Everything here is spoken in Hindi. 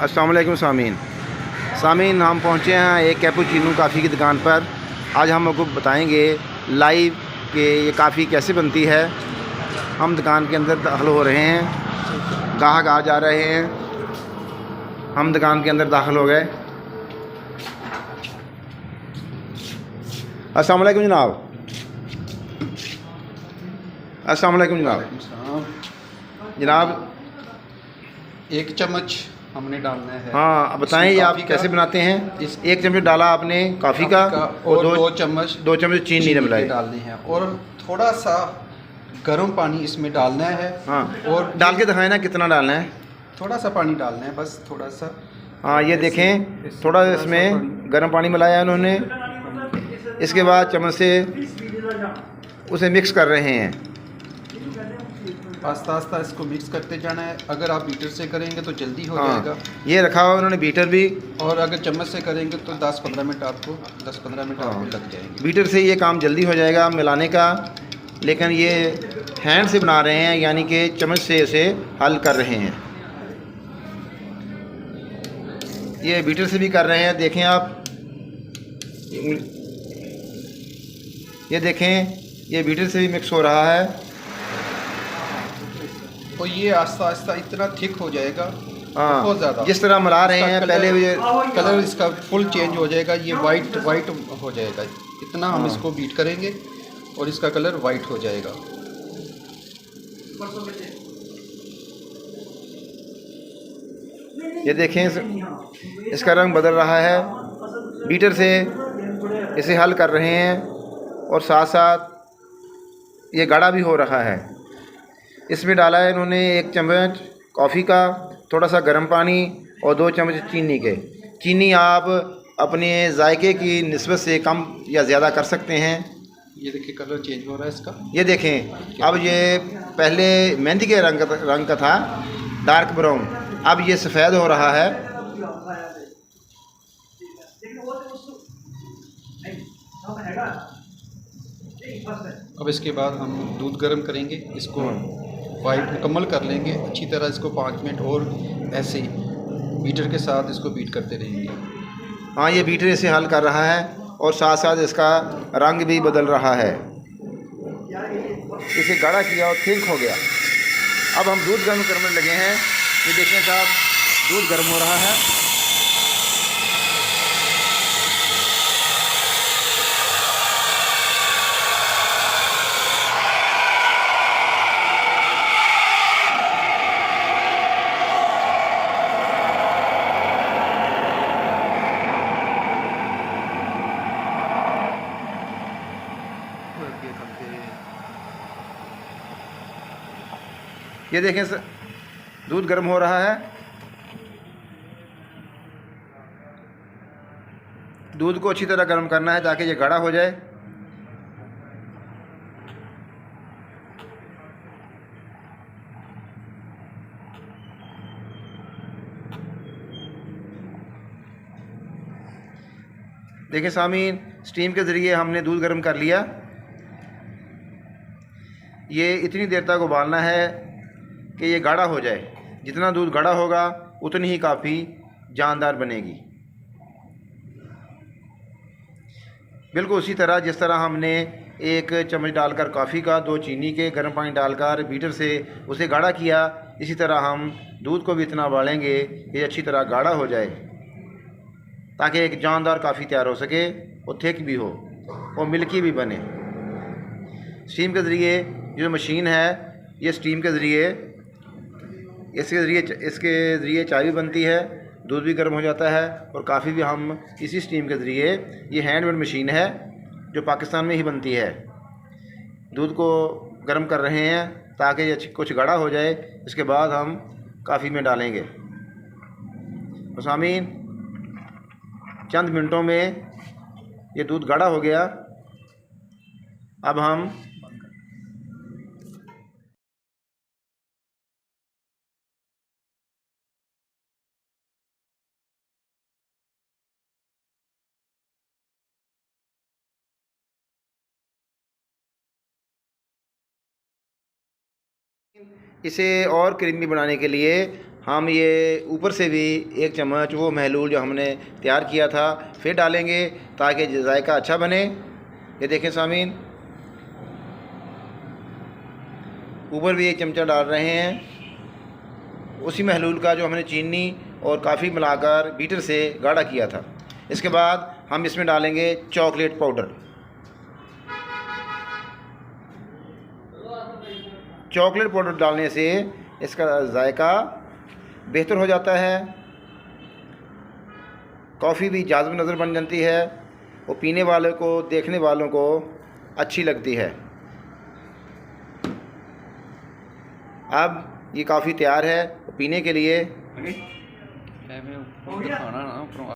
अस्सलाम वालेकुम सामीन, हम पहुँचे हैं एक कैपुचिनो काफ़ी की दुकान पर। आज हम आपको बताएंगे लाइव कि ये काफ़ी कैसे बनती है। हम दुकान के अंदर दाखिल हो रहे हैं, ग्राहक आ जा रहे हैं। हम दुकान के अंदर दाखिल हो गए। अस्सलाम वालेकुम जनाब। अस्सलाम वालेकुम जनाब। 1 चम्मच हमने डालना है। हाँ, बताएं ये आप कैसे बनाते हैं। इस 1 चम्मच डाला आपने कॉफ़ी का और 2 चम्मच चीनी मिलाई डालने हैं और थोड़ा सा गर्म पानी इसमें डालना है। हाँ, और डाल के दिखाएं ना कितना डालना है। थोड़ा सा पानी डालना है, बस थोड़ा सा। हाँ, ये देखें थोड़ा इसमें गर्म पानी मिलाया उन्होंने। इसके बाद चम्मच से उसे मिक्स कर रहे हैं। आस्ता आस्ता इसको मिक्स करते जाना है। अगर आप बीटर से करेंगे तो जल्दी हो जाएगा। ये रखा हुआ उन्होंने बीटर भी, और अगर चम्मच से करेंगे तो 10-15 मिनट आपको लग जाएंगे। बीटर से ये काम जल्दी हो जाएगा मिलाने का। लेकिन ये हैंड से बना रहे हैं, यानी कि चम्मच से इसे हल कर रहे हैं। ये बीटर से भी कर रहे हैं, देखें आप। ये देखें, ये बीटर से भी मिक्स हो रहा है। और ये आस्ता आस्ता इतना थिक हो जाएगा, बहुत ज़्यादा। जिस तरह मिला रहे हैं पहले कलर इसका फुल चेंज हो जाएगा। ये वाइट हो जाएगा। इतना हम इसको बीट करेंगे और इसका कलर वाइट हो जाएगा। ये देखें, इसका रंग बदल रहा है। बीटर से इसे हल कर रहे हैं और साथ साथ ये गाढ़ा भी हो रहा है। इसमें डाला है इन्होंने 1 चम्मच कॉफ़ी का, थोड़ा सा गर्म पानी और 2 चम्मच चीनी के। चीनी आप अपने जायके की निस्बत से कम या ज़्यादा कर सकते हैं। ये देखिए कलर चेंज हो रहा है इसका। ये देखें, अब ये पहले मेहंदी के रंग का था, डार्क ब्राउन, अब ये सफ़ेद हो रहा है। अब इसके बाद हम दूध गर्म करेंगे, इसको वाइट मुकम्मल कर लेंगे अच्छी तरह। इसको 5 मिनट और ऐसे बीटर के साथ इसको बीट करते रहेंगे। हाँ, ये बीटर इसे हल कर रहा है और साथ साथ इसका रंग भी बदल रहा है। इसे गाढ़ा किया और थिक हो गया। अब हम दूध गर्म करने लगे हैं। ये देखें साहब, दूध गर्म हो रहा है। ये देखें सर, दूध गर्म हो रहा है। दूध को अच्छी तरह गर्म करना है ताकि ये गाढ़ा हो जाए। देखिए सामीन, स्टीम के ज़रिए हमने दूध गर्म कर लिया। ये इतनी देर तक उबालना है कि ये गाढ़ा हो जाए। जितना दूध गाढ़ा होगा उतनी ही काफ़ी जानदार बनेगी। बिल्कुल उसी तरह जिस तरह हमने 1 चम्मच डालकर कॉफ़ी का, 2 चीनी के, गर्म पानी डालकर बीटर से उसे गाढ़ा किया, इसी तरह हम दूध को भी इतना उबालेंगे कि ये अच्छी तरह गाढ़ा हो जाए, ताकि एक जानदार कॉफ़ी तैयार हो सके और थिक भी हो और मिल्की भी बने। स्टीम के ज़रिए जो मशीन है, ये स्टीम के ज़रिए इसके ज़रिए चाय भी बनती है, दूध भी गर्म हो जाता है और काफ़ी भी हम इसी स्टीम के ज़रिए। ये हैंडमेड मशीन है जो पाकिस्तान में ही बनती है। दूध को गर्म कर रहे हैं ताकि ये कुछ गाढ़ा हो जाए। इसके बाद हम कॉफ़ी में डालेंगे। तो सामीन, चंद मिनटों में ये दूध गाढ़ा हो गया। अब हम इसे और क्रीमी बनाने के लिए हम ये ऊपर से भी 1 चम्मच वो महलूल जो हमने तैयार किया था फिर डालेंगे ताकि जायका अच्छा बने। ये देखें सामीन, ऊपर भी 1 चमचा डाल रहे हैं उसी महलूल का जो हमने चीनी और काफ़ी मिलाकर बीटर से गाढ़ा किया था। इसके बाद हम इसमें डालेंगे चॉकलेट पाउडर। चॉकलेट पाउडर डालने से इसका जायका बेहतर हो जाता है, कॉफ़ी भी जाज़ब नज़र बन जाती है और पीने वाले को, देखने वालों को अच्छी लगती है। अब ये कॉफ़ी तैयार है पीने के लिए।